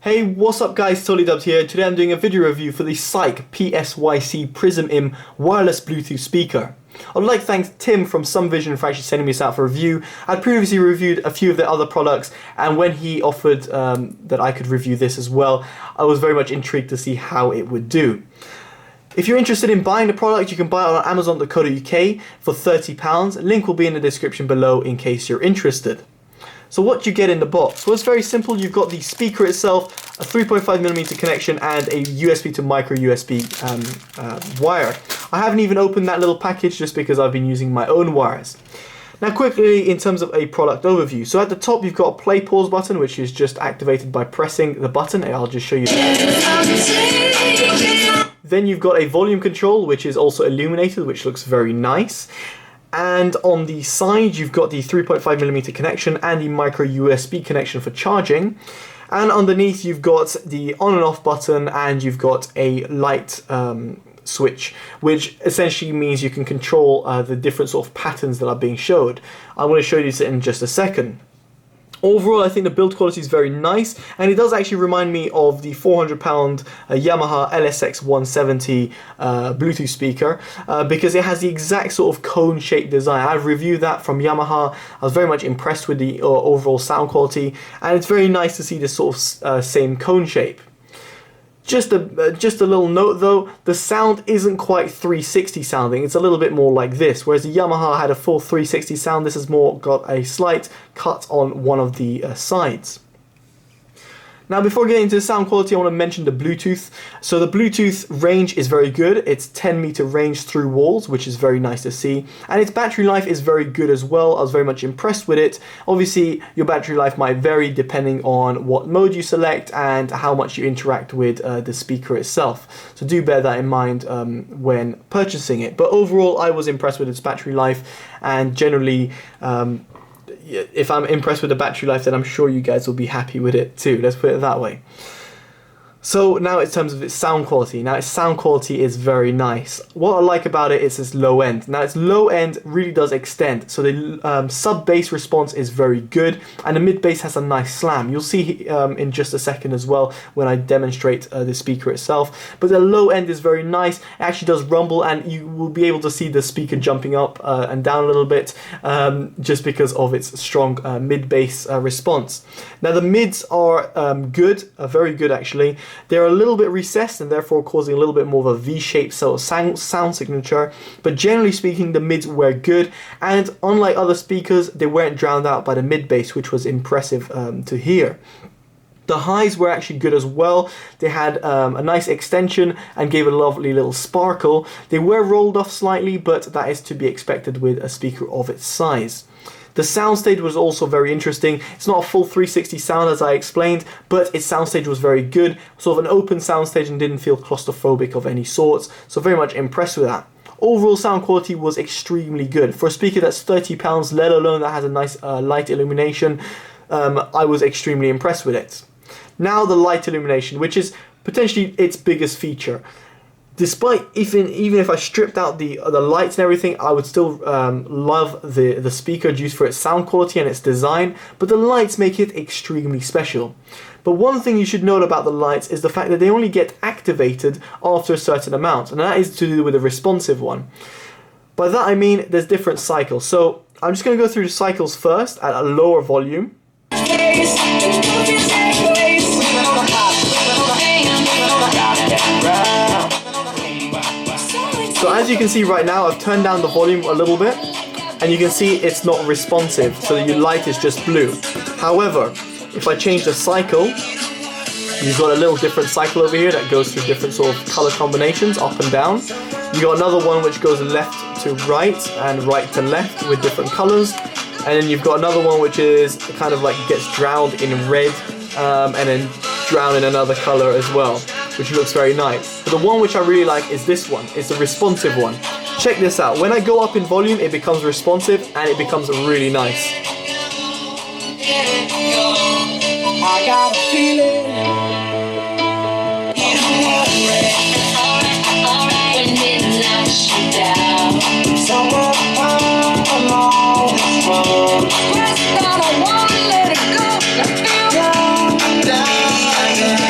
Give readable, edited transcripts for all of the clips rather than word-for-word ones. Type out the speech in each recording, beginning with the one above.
Hey, what's up guys, TotallyDubbed here. Today I'm doing a video review for the PSYC PSYC Prisim wireless Bluetooth speaker. I'd like to thank Tim from Some Vision for actually sending me this out for review. I'd previously reviewed a few of their other products, and when he offered that I could review this as well, I was very much intrigued to see how it would do. If you're interested in buying the product, you can buy it on Amazon.co.uk for £30. Link will be in the description below in case you're interested. So what do you get in the box? Well, it's very simple. You've got the speaker itself, a 3.5mm connection, and a USB to micro USB wire. I haven't even opened that little package just because I've been using my own wires. Now quickly, in terms of a product overview. So at the top you've got a play pause button, which is just activated by pressing the button. I'll just show you. Then you've got a volume control, which is also illuminated, which looks very nice. And on the side you've got the 3.5mm connection and the micro USB connection for charging. And underneath you've got the on and off button, and you've got a light switch, which essentially means you can control the different sort of patterns that are being showed. I'm going to show you this in just a second. Overall, I think the build quality is very nice, and it does actually remind me of the £400 Yamaha LSX 170 Bluetooth speaker, because it has the exact sort of cone-shaped design. I've reviewed that from Yamaha. I was very much impressed with the overall sound quality, and it's very nice to see this sort of same cone shape. Just a little note though, the sound isn't quite 360 sounding, it's a little bit more like this, whereas the Yamaha had a full 360 sound. This has more got a slight cut on one of the sides. Now before getting into the sound quality, I want to mention the Bluetooth. So the Bluetooth range is very good. It's 10-meter range through walls, which is very nice to see. And its battery life is very good as well. I was very much impressed with it. Obviously, your battery life might vary depending on what mode you select and how much you interact with the speaker itself. So do bear that in mind when purchasing it. But overall, I was impressed with its battery life, and generally, if I'm impressed with the battery life, then I'm sure you guys will be happy with it too. Let's put it that way. So now in terms of its sound quality. Now its sound quality is very nice. What I like about it is its low end. Now its low end really does extend. So the sub bass response is very good, and the mid bass has a nice slam. You'll see in just a second as well when I demonstrate the speaker itself. But the low end is very nice. It actually does rumble, and you will be able to see the speaker jumping up and down a little bit just because of its strong mid bass response. Now the mids are good, very good actually. They're a little bit recessed and therefore causing a little bit more of a V-shaped sort of sound signature, but generally speaking the mids were good, and unlike other speakers, they weren't drowned out by the mid bass, which was impressive to hear. The highs were actually good as well. They had a nice extension and gave a lovely little sparkle. They were rolled off slightly, but that is to be expected with a speaker of its size. The soundstage was also very interesting. It's not a full 360 sound as I explained, but its soundstage was very good. Sort of an open soundstage and didn't feel claustrophobic of any sorts, so very much impressed with that. Overall sound quality was extremely good. For a speaker that's £30, let alone that has a nice light illumination, I was extremely impressed with it. Now the light illumination, which is potentially its biggest feature. Despite even if I stripped out the lights and everything, I would still love the speaker just for its sound quality and its design, but the lights make it extremely special. But one thing you should note about the lights is the fact that they only get activated after a certain amount, and that is to do with the responsive one. By that I mean there's different cycles. So I'm just going to go through the cycles first at a lower volume. So as you can see right now, I've turned down the volume a little bit, and you can see it's not responsive, so your light is just blue. However, if I change the cycle, you've got a little different cycle over here that goes through different sort of color combinations, up and down. You got another one which goes left to right and right to left with different colors, and then you've got another one which is kind of like gets drowned in red and then drowned in another color as well, which looks very nice. But the one which I really like is this one. It's the responsive one. Check this out. When I go up in volume, it becomes responsive and it becomes really nice. I got a feeling. I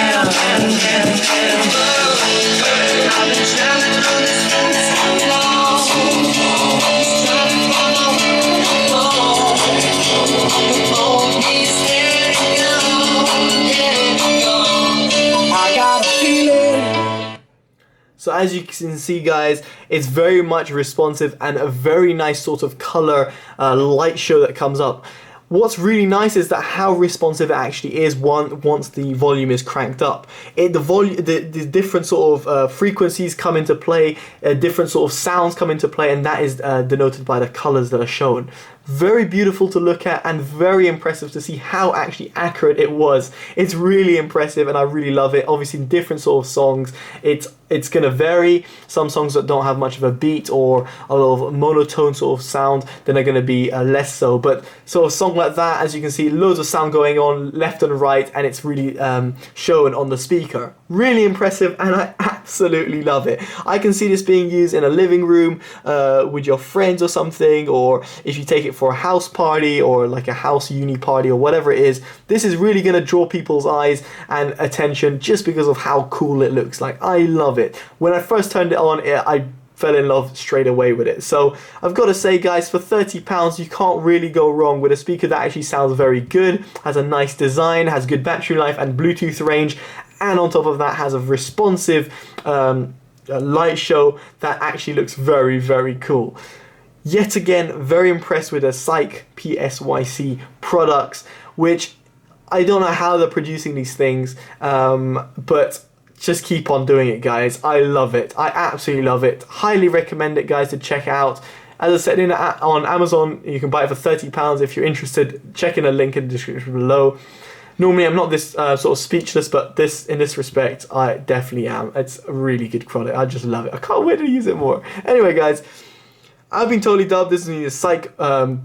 So as you can see, guys, it's very much responsive and a very nice sort of color light show that comes up. What's really nice is that how responsive it actually is once the volume is cranked up. The different sort of frequencies come into play, different sort of sounds come into play, and that is denoted by the colors that are shown. Very beautiful to look at and very impressive to see how actually accurate it was. It's really impressive and I really love it. Obviously in different sort of songs, it's going to vary. Some songs that don't have much of a beat or a lot of monotone sort of sound, then they're going to be less so. But sort of song like that, as you can see, loads of sound going on left and right, and it's really shown on the speaker. Really impressive, and I absolutely love it. I can see this being used in a living room with your friends or something, or if you take it for a house party or like a house uni party or whatever it is. This is really going to draw people's eyes and attention just because of how cool it looks like. I love it. When I first turned it on, I fell in love straight away with it. So I've got to say, guys, for £30 you can't really go wrong with a speaker that actually sounds very good, has a nice design, has good battery life and Bluetooth range, and on top of that has a responsive light show that actually looks very, very cool. Yet again, very impressed with the PSYC products, which I don't know how they're producing these things, but just keep on doing it, guys. I love it. I absolutely love it. Highly recommend it, guys, to check out. As I said, on Amazon, you can buy it for £30 if you're interested. Check in a link in the description below. Normally, I'm not this sort of speechless, but in this respect, I definitely am. It's a really good product. I just love it. I can't wait to use it more. Anyway, guys, I've been Totally Dubbed. This is the PSYC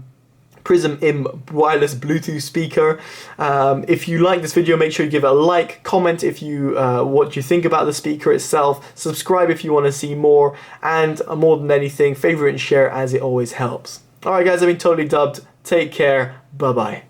Prisim IM wireless Bluetooth speaker. If you like this video, make sure you give it a like, comment if you what you think about the speaker itself, subscribe if you want to see more, and more than anything, favorite and share as it always helps. Alright guys, I've been Totally Dubbed. Take care. Bye bye.